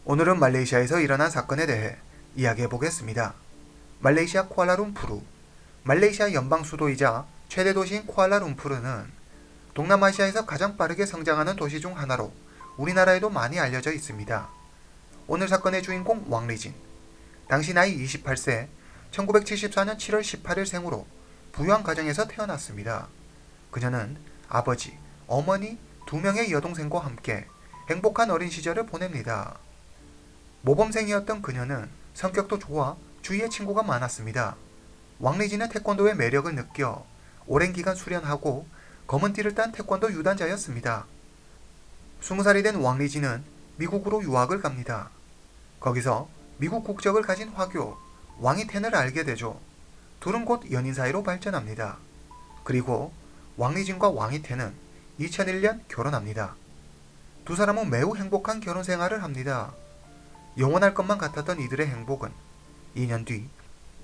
오늘은 말레이시아에서 일어난 사건에 대해 이야기해 보겠습니다. 말레이시아 쿠알라룸푸르. 말레이시아 연방 수도이자 최대 도시인 쿠알라룸푸르는 동남아시아에서 가장 빠르게 성장하는 도시 중 하나로 우리나라에도 많이 알려져 있습니다. 오늘 사건의 주인공 왕리진. 당시 나이 28세, 1974년 7월 18일 생으로 부유한 가정에서 태어났습니다. 그녀는 아버지, 어머니, 두 명의 여동생과 함께 행복한 어린 시절을 보냅니다. 모범생이었던 그녀는 성격도 좋아 주위에 친구가 많았습니다. 왕리진은 태권도의 매력을 느껴 오랜 기간 수련하고 검은 띠를 딴 태권도 유단자였습니다. 20살이 된 왕리진은 미국으로 유학을 갑니다. 거기서 미국 국적을 가진 화교 왕이텐을 알게 되죠. 둘은 곧 연인 사이로 발전합니다. 그리고 왕리진과 왕이텐은 2001년 결혼합니다. 두 사람은 매우 행복한 결혼 생활을 합니다. 영원할 것만 같았던 이들의 행복은 2년 뒤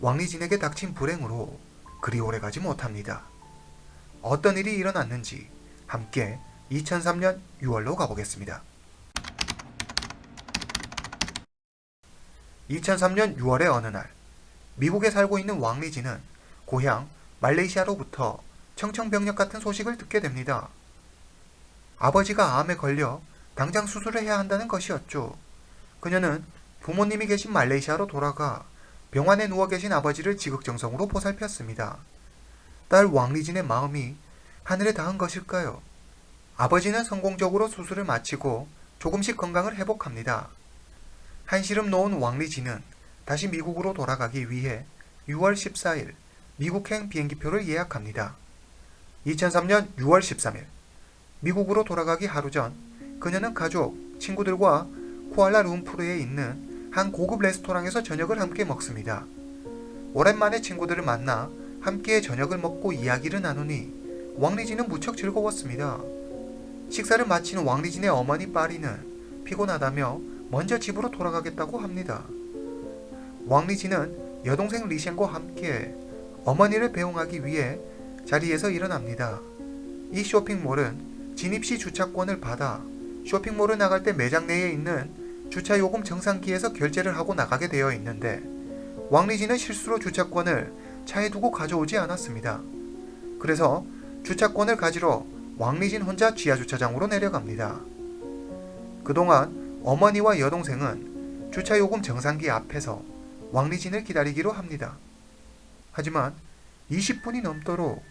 왕리진에게 닥친 불행으로 그리 오래가지 못합니다. 어떤 일이 일어났는지 함께 2003년 6월로 가보겠습니다. 2003년 6월의 어느 날, 미국에 살고 있는 왕리진은 고향 말레이시아로부터 청천벽력 같은 소식을 듣게 됩니다. 아버지가 암에 걸려 당장 수술을 해야 한다는 것이었죠. 그녀는 부모님이 계신 말레이시아로 돌아가 병원에 누워 계신 아버지를 지극정성으로 보살폈습니다. 딸 왕리진의 마음이 하늘에 닿은 것일까요? 아버지는 성공적으로 수술을 마치고 조금씩 건강을 회복합니다. 한시름 놓은 왕리진은 다시 미국으로 돌아가기 위해 6월 14일 미국행 비행기표를 예약합니다. 2003년 6월 13일 미국으로 돌아가기 하루 전 그녀는 가족, 친구들과 쿠알라룸푸르에 있는 한 고급 레스토랑에서 저녁을 함께 먹습니다. 오랜만에 친구들을 만나 함께 저녁을 먹고 이야기를 나누니 왕리진은 무척 즐거웠습니다. 식사를 마친 왕리진의 어머니 파리는 피곤하다며 먼저 집으로 돌아가겠다고 합니다. 왕리진은 여동생 리셴과 함께 어머니를 배웅하기 위해 자리에서 일어납니다. 이 쇼핑몰은 진입시 주차권을 받아 쇼핑몰을 나갈 때 매장 내에 있는 주차요금 정상기에서 결제를 하고 나가게 되어 있는데 왕리진은 실수로 주차권을 차에 두고 가져오지 않았습니다. 그래서 주차권을 가지러 왕리진 혼자 지하주차장으로 내려갑니다. 그동안 어머니와 여동생은 주차요금 정상기 앞에서 왕리진을 기다리기로 합니다. 하지만 20분이 넘도록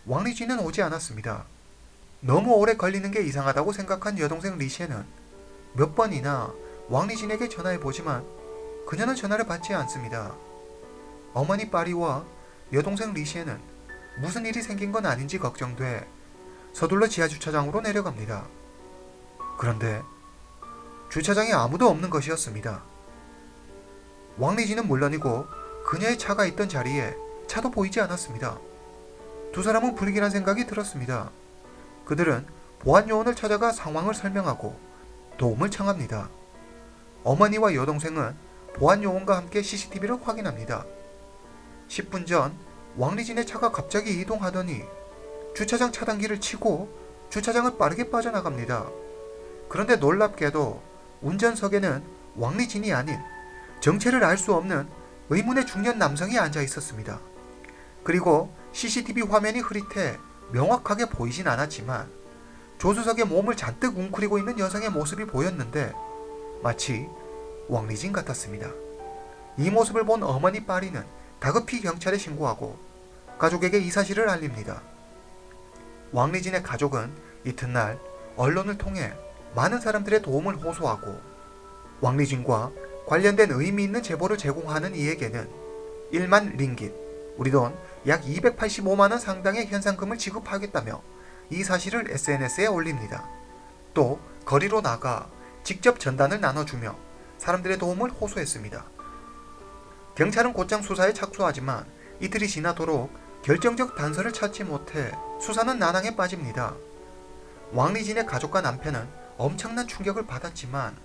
왕리진은 오지 않았습니다. 너무 오래 걸리는 게 이상하다고 생각한 여동생 리셰는 몇 번이나 왕리진에게 전화해보지만 그녀는 전화를 받지 않습니다. 어머니 파리와 여동생 리셰는 무슨 일이 생긴 건 아닌지 걱정돼 서둘러 지하주차장으로 내려갑니다. 그런데 주차장에 아무도 없는 것이었습니다. 왕리진은 물론이고 그녀의 차가 있던 자리에 차도 보이지 않았습니다. 두 사람은 불길한 생각이 들었습니다. 그들은 보안요원을 찾아가 상황을 설명하고 도움을 청합니다. 어머니와 여동생은 보안요원과 함께 CCTV를 확인합니다. 10분 전 왕리진의 차가 갑자기 이동하더니 주차장 차단기를 치고 주차장을 빠르게 빠져나갑니다. 그런데 놀랍게도 운전석에는 왕리진이 아닌 정체를 알 수 없는 의문의 중년 남성이 앉아 있었습니다. 그리고 CCTV 화면이 흐릿해 명확하게 보이진 않았지만 조수석에 몸을 잔뜩 웅크리고 있는 여성의 모습이 보였는데 마치 왕리진 같았습니다. 이 모습을 본 어머니 파리는 다급히 경찰에 신고하고 가족에게 이 사실을 알립니다. 왕리진의 가족은 이튿날 언론을 통해 많은 사람들의 도움을 호소하고 왕리진과 관련된 의미 있는 제보를 제공하는 이에게는 1만 링깃, 우리 돈 약 285만원 상당의 현상금을 지급하겠다며 이 사실을 SNS에 올립니다. 또 거리로 나가 직접 전단을 나눠주며 사람들의 도움을 호소했습니다. 경찰은 곧장 수사에 착수하지만 이틀이 지나도록 결정적 단서를 찾지 못해 수사는 난항에 빠집니다. 왕리진의 가족과 남편은 엄청난 충격을 받았지만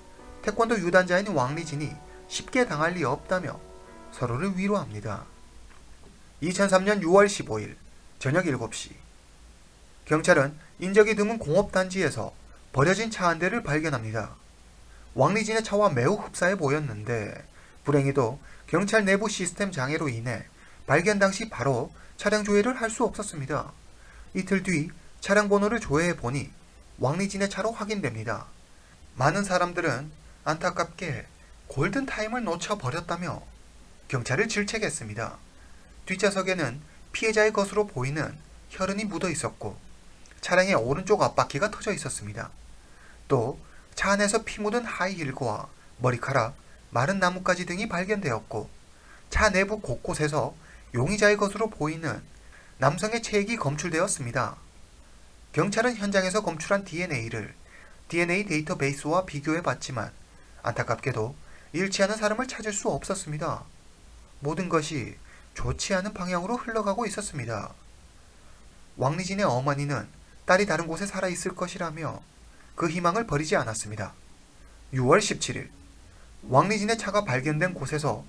태권도 유단자인 왕리진이 쉽게 당할 리 없다며 서로를 위로합니다. 2003년 6월 15일 저녁 7시 경찰은 인적이 드문 공업단지에서 버려진 차 한 대를 발견합니다. 왕리진의 차와 매우 흡사해 보였는데 불행히도 경찰 내부 시스템 장애로 인해 발견 당시 바로 차량 조회를 할 수 없었습니다. 이틀 뒤 차량 번호를 조회해 보니 왕리진의 차로 확인됩니다. 많은 사람들은 안타깝게 골든타임을 놓쳐버렸다며 경찰을 질책했습니다. 뒷좌석에는 피해자의 것으로 보이는 혈흔이 묻어 있었고 차량의 오른쪽 앞바퀴가 터져 있었습니다. 또 차 안에서 피 묻은 하이힐과 머리카락, 마른 나뭇가지 등이 발견되었고 차 내부 곳곳에서 용의자의 것으로 보이는 남성의 체액이 검출되었습니다. 경찰은 현장에서 검출한 DNA를 DNA 데이터베이스와 비교해 봤지만 안타깝게도 일치하는 사람을 찾을 수 없었습니다. 모든 것이 좋지 않은 방향으로 흘러가고 있었습니다. 왕리진의 어머니는 딸이 다른 곳에 살아있을 것이라며 그 희망을 버리지 않았습니다. 6월 17일 왕리진의 차가 발견된 곳에서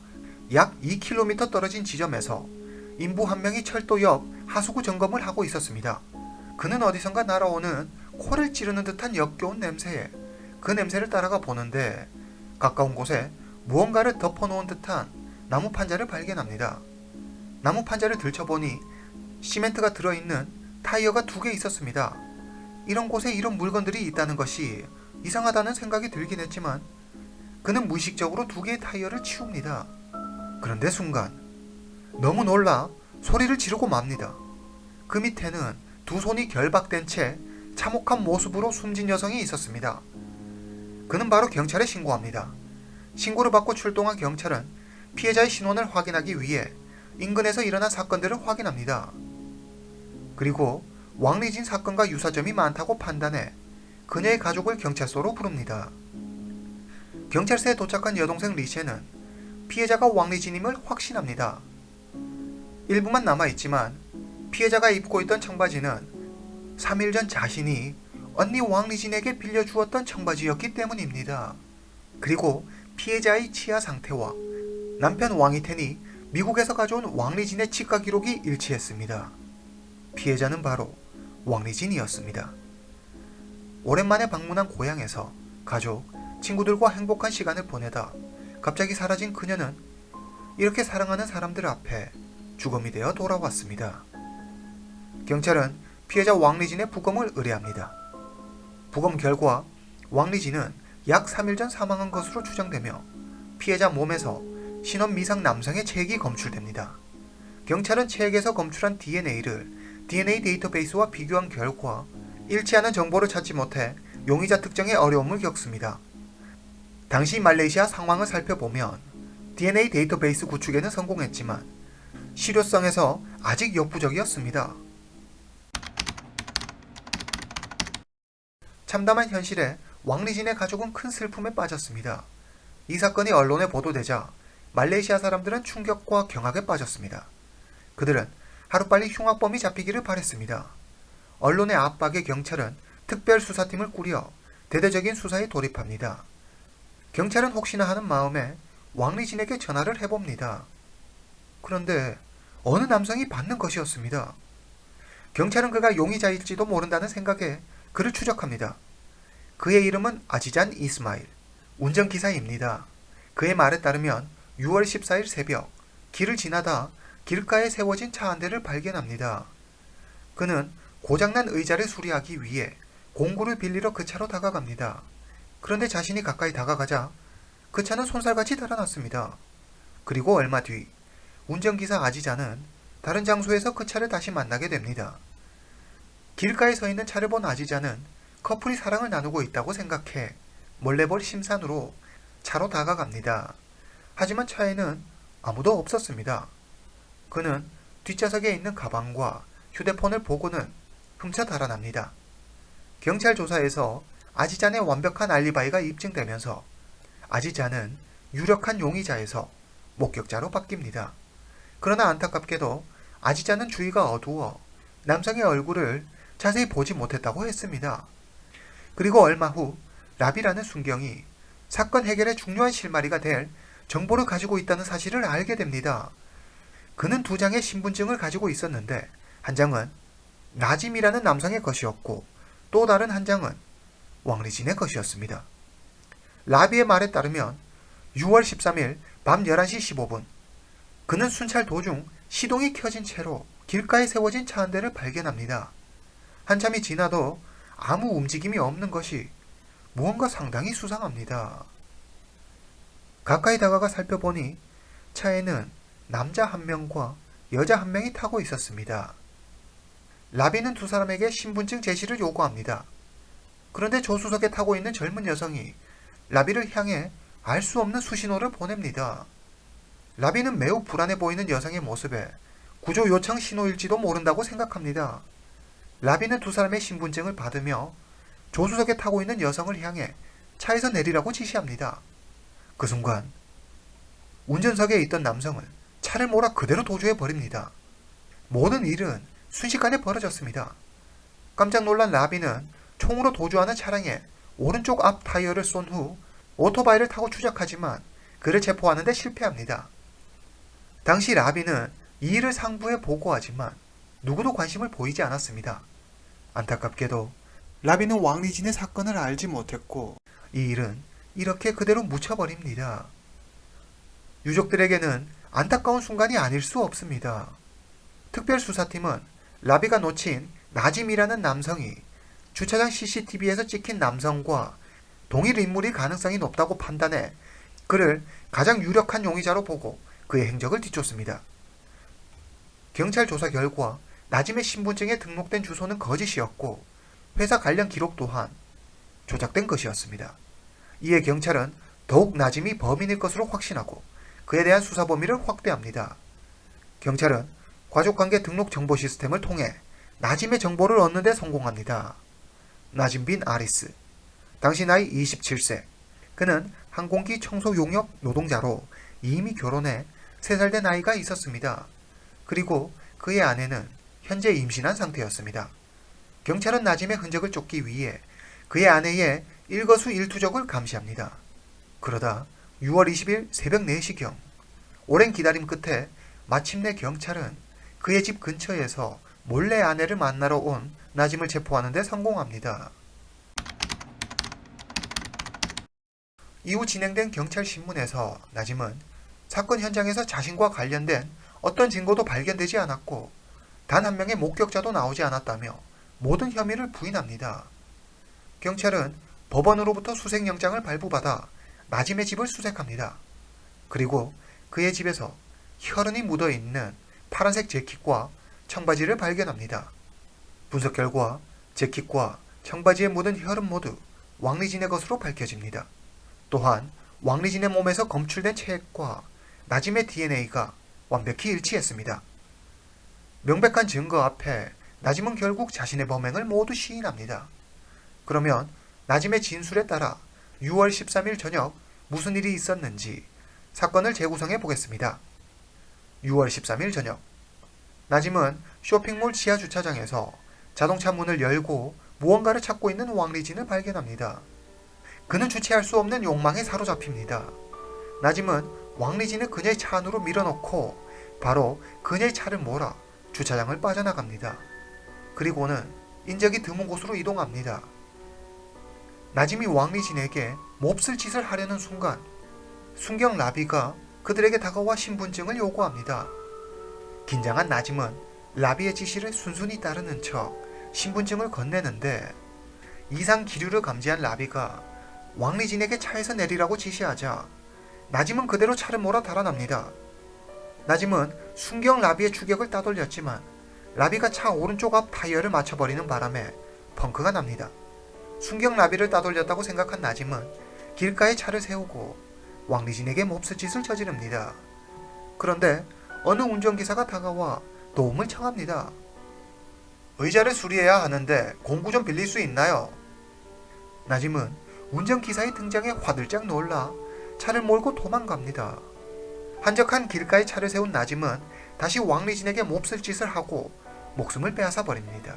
약 2km 떨어진 지점에서 인부 한 명이 철도 옆 하수구 점검을 하고 있었습니다. 그는 어디선가 날아오는 코를 찌르는 듯한 역겨운 냄새에 그 냄새를 따라가 보는데 가까운 곳에 무언가를 덮어놓은 듯한 나무 판자를 발견합니다. 나무 판자를 들춰보니 시멘트가 들어있는 타이어가 2개 있었습니다. 이런 곳에 이런 물건들이 있다는 것이 이상하다는 생각이 들긴 했지만 그는 무의식적으로 2개의 타이어를 치웁니다. 그런데 순간 너무 놀라 소리를 지르고 맙니다. 그 밑에는 2손이 결박된 채 참혹한 모습으로 숨진 여성이 있었습니다. 그는 바로 경찰에 신고합니다. 신고를 받고 출동한 경찰은 피해자의 신원을 확인하기 위해 인근에서 일어난 사건들을 확인합니다. 그리고 왕리진 사건과 유사점이 많다고 판단해 그녀의 가족을 경찰서로 부릅니다. 경찰서에 도착한 여동생 리셰는 피해자가 왕리진임을 확신합니다. 일부만 남아있지만 피해자가 입고 있던 청바지는 3일 전 자신이 언니 왕리진에게 빌려주었던 청바지였기 때문입니다. 그리고 피해자의 치아 상태와 남편 왕이텐이 미국에서 가져온 왕리진의 치과 기록이 일치했습니다. 피해자는 바로 왕리진이었습니다. 오랜만에 방문한 고향에서 가족, 친구들과 행복한 시간을 보내다 갑자기 사라진 그녀는 이렇게 사랑하는 사람들 앞에 죽음이 되어 돌아왔습니다. 경찰은 피해자 왕리진의 부검을 의뢰합니다. 부검 결과 왕리진은 약 3일 전 사망한 것으로 추정되며 피해자 몸에서 신원 미상 남성의 체액이 검출됩니다. 경찰은 체액에서 검출한 DNA를 DNA 데이터베이스와 비교한 결과 일치하는 정보를 찾지 못해 용의자 특정에 어려움을 겪습니다. 당시 말레이시아 상황을 살펴보면 DNA 데이터베이스 구축에는 성공했지만 실효성에서 아직 역부족이었습니다. 참담한 현실에 왕리진의 가족은 큰 슬픔에 빠졌습니다. 이 사건이 언론에 보도되자 말레이시아 사람들은 충격과 경악에 빠졌습니다. 그들은 하루빨리 흉악범이 잡히기를 바랬습니다. 언론의 압박에 경찰은 특별수사팀을 꾸려 대대적인 수사에 돌입합니다. 경찰은 혹시나 하는 마음에 왕리진에게 전화를 해봅니다. 그런데 어느 남성이 받는 것이었습니다. 경찰은 그가 용의자일지도 모른다는 생각에 그를 추적합니다. 그의 이름은 아지잔 이스마일, 운전기사입니다. 그의 말에 따르면 6월 14일 새벽 길을 지나다 길가에 세워진 차 한 대를 발견합니다. 그는 고장난 의자를 수리하기 위해 공구를 빌리러 그 차로 다가갑니다. 그런데 자신이 가까이 다가가자 그 차는 손살같이 달아났습니다. 그리고 얼마 뒤 운전기사 아지잔은 다른 장소에서 그 차를 다시 만나게 됩니다. 길가에 서 있는 차를 본 아지잔은 커플이 사랑을 나누고 있다고 생각해 몰래 볼 심산으로 차로 다가갑니다. 하지만 차에는 아무도 없었습니다. 그는 뒷좌석에 있는 가방과 휴대폰을 보고는 훔쳐 달아납니다. 경찰 조사에서 아지잔의 완벽한 알리바이가 입증되면서 아지잔은 유력한 용의자에서 목격자로 바뀝니다. 그러나 안타깝게도 아지잔은 주의가 어두워 남성의 얼굴을 자세히 보지 못했다고 했습니다. 그리고 얼마 후 라비라는 순경이 사건 해결에 중요한 실마리가 될 정보를 가지고 있다는 사실을 알게 됩니다. 그는 2장의 신분증을 가지고 있었는데 한 장은 나짐이라는 남성의 것이었고 또 다른 한 장은 왕리진의 것이었습니다. 라비의 말에 따르면 6월 13일 밤 11시 15분 그는 순찰 도중 시동이 켜진 채로 길가에 세워진 차 한 대를 발견합니다. 한참이 지나도 아무 움직임이 없는 것이 무언가 상당히 수상합니다. 가까이 다가가 살펴보니 차에는 남자 한 명과 여자 한 명이 타고 있었습니다. 라비는 두 사람에게 신분증 제시를 요구합니다. 그런데 조수석에 타고 있는 젊은 여성이 라비를 향해 알 수 없는 수신호를 보냅니다. 라비는 매우 불안해 보이는 여성의 모습에 구조 요청 신호일지도 모른다고 생각합니다. 라비는 두 사람의 신분증을 받으며 조수석에 타고 있는 여성을 향해 차에서 내리라고 지시합니다. 그 순간 운전석에 있던 남성은 차를 몰아 그대로 도주해 버립니다. 모든 일은 순식간에 벌어졌습니다. 깜짝 놀란 라비는 총으로 도주하는 차량에 오른쪽 앞 타이어를 쏜 후 오토바이를 타고 추적하지만 그를 체포하는 데 실패합니다. 당시 라비는 이 일을 상부에 보고하지만 누구도 관심을 보이지 않았습니다. 안타깝게도 라비는 왕리진의 사건을 알지 못했고 이 일은 이렇게 그대로 묻혀버립니다. 유족들에게는 안타까운 순간이 아닐 수 없습니다. 특별수사팀은 라비가 놓친 나짐이라는 남성이 주차장 CCTV에서 찍힌 남성과 동일 인물일 가능성이 높다고 판단해 그를 가장 유력한 용의자로 보고 그의 행적을 뒤쫓습니다. 경찰 조사 결과 나짐의 신분증에 등록된 주소는 거짓이었고 회사 관련 기록 또한 조작된 것이었습니다. 이에 경찰은 더욱 나짐이 범인일 것으로 확신하고 그에 대한 수사 범위를 확대합니다. 경찰은 가족관계 등록 정보 시스템을 통해 나짐의 정보를 얻는 데 성공합니다. 나짐 빈 아리스, 당시 나이 27세, 그는 항공기 청소 용역 노동자로 이미 결혼해 3살 된 아이가 있었습니다. 그리고 그의 아내는 현재 임신한 상태였습니다. 경찰은 나짐의 흔적을 쫓기 위해 그의 아내의 일거수일투족을 감시합니다. 그러다 6월 20일 새벽 4시경 오랜 기다림 끝에 마침내 경찰은 그의 집 근처에서 몰래 아내를 만나러 온 나짐을 체포하는 데 성공합니다. 이후 진행된 경찰 신문에서 나짐은 사건 현장에서 자신과 관련된 어떤 증거도 발견되지 않았고 단 한 명의 목격자도 나오지 않았다며 모든 혐의를 부인합니다. 경찰은 법원으로부터 수색영장을 발부받아 나짐의 집을 수색합니다. 그리고 그의 집에서 혈흔이 묻어있는 파란색 재킷과 청바지를 발견합니다. 분석 결과 재킷과 청바지에 묻은 혈흔 모두 왕리진의 것으로 밝혀집니다. 또한 왕리진의 몸에서 검출된 체액과 나짐의 DNA가 완벽히 일치했습니다. 명백한 증거 앞에 나짐은 결국 자신의 범행을 모두 시인합니다. 그러면 나짐의 진술에 따라 6월 13일 저녁 무슨 일이 있었는지 사건을 재구성해 보겠습니다. 6월 13일 저녁 나짐은 쇼핑몰 지하 주차장에서 자동차 문을 열고 무언가를 찾고 있는 왕리진을 발견합니다. 그는 주체할 수 없는 욕망에 사로잡힙니다. 나짐은 왕리진을 그녀의 차 안으로 밀어넣고 바로 그녀의 차를 몰아 주차장을 빠져나갑니다. 그리고는 인적이 드문 곳으로 이동합니다. 나짐이 왕리진에게 몹쓸 짓을 하려는 순간 순경 라비가 그들에게 다가와 신분증을 요구합니다. 긴장한 나짐은 라비의 지시를 순순히 따르는 척 신분증을 건네는데 이상 기류를 감지한 라비가 왕리진에게 차에서 내리라고 지시하자 나짐은 그대로 차를 몰아 달아납니다. 나짐은 순경 라비의 추격을 따돌렸지만 라비가 차 오른쪽 앞 타이어를 맞춰버리는 바람에 펑크가 납니다. 순경 라비를 따돌렸다고 생각한 나짐은 길가에 차를 세우고 왕리진에게 몹쓸 짓을 저지릅니다. 그런데 어느 운전기사가 다가와 도움을 청합니다. 의자를 수리해야 하는데 공구 좀 빌릴 수 있나요? 나짐은 운전기사의 등장에 화들짝 놀라 차를 몰고 도망갑니다. 한적한 길가에 차를 세운 나짐은 다시 왕리진에게 몹쓸 짓을 하고 목숨을 빼앗아 버립니다.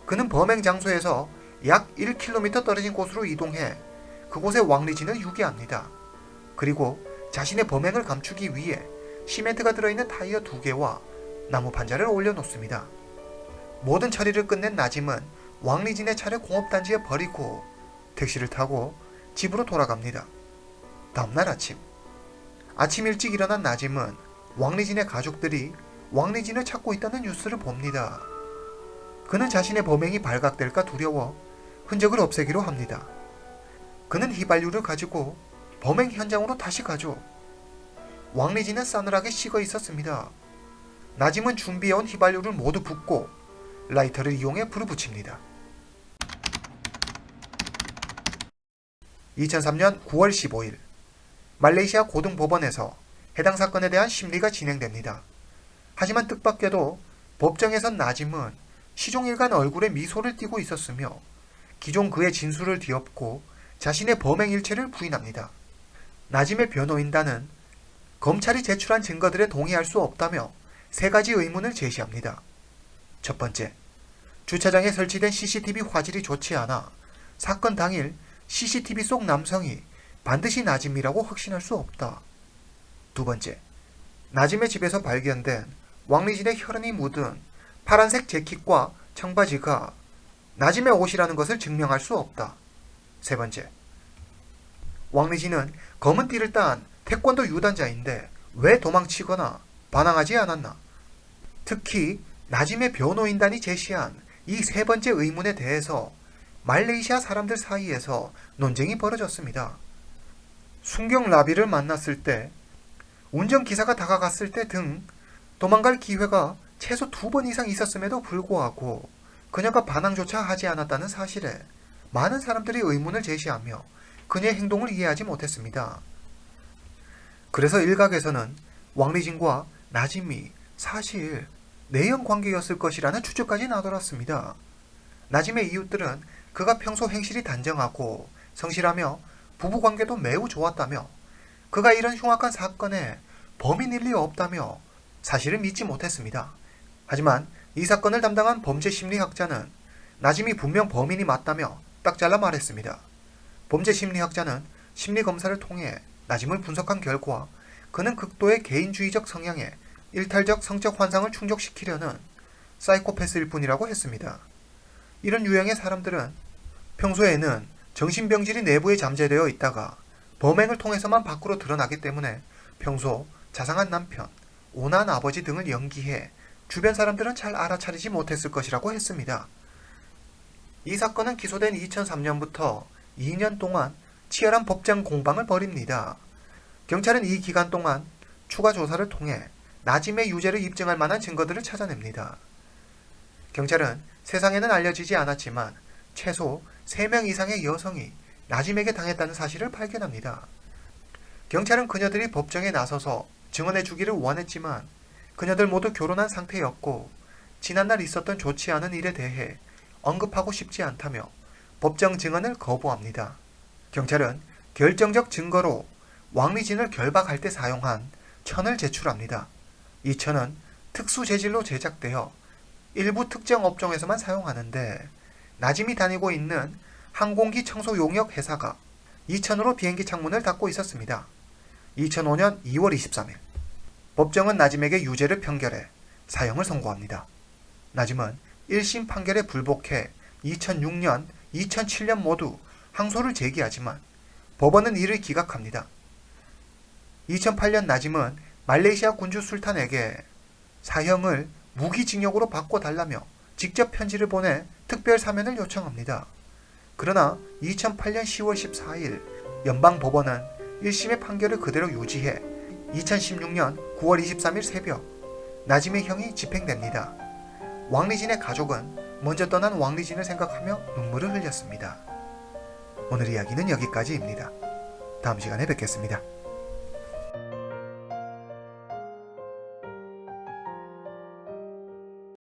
그는 범행 장소에서 약 1km 떨어진 곳으로 이동해 그곳에 왕리진을 유기합니다. 그리고 자신의 범행을 감추기 위해 시멘트가 들어있는 타이어 2개와 나무 판자를 올려놓습니다. 모든 처리를 끝낸 나짐은 왕리진의 차를 공업단지에 버리고 택시를 타고 집으로 돌아갑니다. 다음날 아침 일찍 일어난 나짐은 왕리진의 가족들이 왕리진을 찾고 있다는 뉴스를 봅니다. 그는 자신의 범행이 발각될까 두려워 흔적을 없애기로 합니다. 그는 휘발유를 가지고 범행 현장으로 다시 가죠. 왕리진은 싸늘하게 식어 있었습니다. 나짐은 준비해온 휘발유를 모두 붓고 라이터를 이용해 불을 붙입니다. 2003년 9월 15일 말레이시아 고등법원에서 해당 사건에 대한 심리가 진행됩니다. 하지만 뜻밖에도 법정에선 나짐은 시종일관 얼굴에 미소를 띠고 있었으며 기존 그의 진술을 뒤엎고 자신의 범행 일체를 부인합니다. 나짐의 변호인단은 검찰이 제출한 증거들에 동의할 수 없다며 세 가지 의문을 제시합니다. 첫 번째, 주차장에 설치된 CCTV 화질이 좋지 않아 사건 당일 CCTV 속 남성이 반드시 나짐이라고 확신할 수 없다. 두 번째, 나짐의 집에서 발견된 왕리진의 혈흔이 묻은 파란색 재킷과 청바지가 나짐의 옷이라는 것을 증명할 수 없다. 세 번째, 왕리진은 검은 띠를 딴 태권도 유단자인데 왜 도망치거나 반항하지 않았나? 특히 나짐의 변호인단이 제시한 이 세 번째 의문에 대해서 말레이시아 사람들 사이에서 논쟁이 벌어졌습니다. 순경 라비를 만났을 때, 운전기사가 다가갔을 때 등 도망갈 기회가 최소 2번 이상 있었음에도 불구하고 그녀가 반항조차 하지 않았다는 사실에 많은 사람들이 의문을 제시하며 그녀의 행동을 이해하지 못했습니다. 그래서 일각에서는 왕리진과 나짐이 사실 내연 관계였을 것이라는 추측까지 나돌았습니다. 나짐의 이웃들은 그가 평소 행실이 단정하고 성실하며 부부관계도 매우 좋았다며 그가 이런 흉악한 사건에 범인일 리 없다며 사실을 믿지 못했습니다. 하지만 이 사건을 담당한 범죄심리학자는 나짐이 분명 범인이 맞다며 딱 잘라 말했습니다. 범죄심리학자는 심리검사를 통해 나짐을 분석한 결과 그는 극도의 개인주의적 성향에 일탈적 성적 환상을 충족시키려는 사이코패스일 뿐이라고 했습니다. 이런 유형의 사람들은 평소에는 정신병질이 내부에 잠재되어 있다가 범행을 통해서만 밖으로 드러나기 때문에 평소 자상한 남편, 온화한 아버지 등을 연기해 주변 사람들은 잘 알아차리지 못했을 것이라고 했습니다. 이 사건은 기소된 2003년부터 2년 동안 치열한 법정 공방을 벌입니다. 경찰은 이 기간 동안 추가 조사를 통해 나짐의 유죄를 입증할 만한 증거들을 찾아냅니다. 경찰은 세상에는 알려지지 않았지만 최소 3명 이상의 여성이 나짐에게 당했다는 사실을 발견합니다. 경찰은 그녀들이 법정에 나서서 증언해 주기를 원했지만 그녀들 모두 결혼한 상태였고 지난날 있었던 좋지 않은 일에 대해 언급하고 싶지 않다며 법정 증언을 거부합니다. 경찰은 결정적 증거로 왕리진을 결박할 때 사용한 천을 제출합니다. 이 천은 특수 재질로 제작되어 일부 특정 업종에서만 사용하는데 나짐이 다니고 있는 항공기 청소 용역 회사가 이 천으로 비행기 창문을 닫고 있었습니다. 2005년 2월 23일 법정은 나짐에게 유죄를 판결해 사형을 선고합니다. 나짐은 1심 판결에 불복해 2006년, 2007년 모두 항소를 제기하지만 법원은 이를 기각합니다. 2008년 나짐은 말레이시아 군주 술탄에게 사형을 무기징역으로 바꿔달라며 직접 편지를 보내 특별 사면을 요청합니다. 그러나 2008년 10월 14일 연방법원은 1심의 판결을 그대로 유지해 2016년 9월 23일 새벽 나짐의 형이 집행됩니다. 왕리진의 가족은 먼저 떠난 왕리진을 생각하며 눈물을 흘렸습니다. 오늘 이야기는 여기까지입니다. 다음 시간에 뵙겠습니다.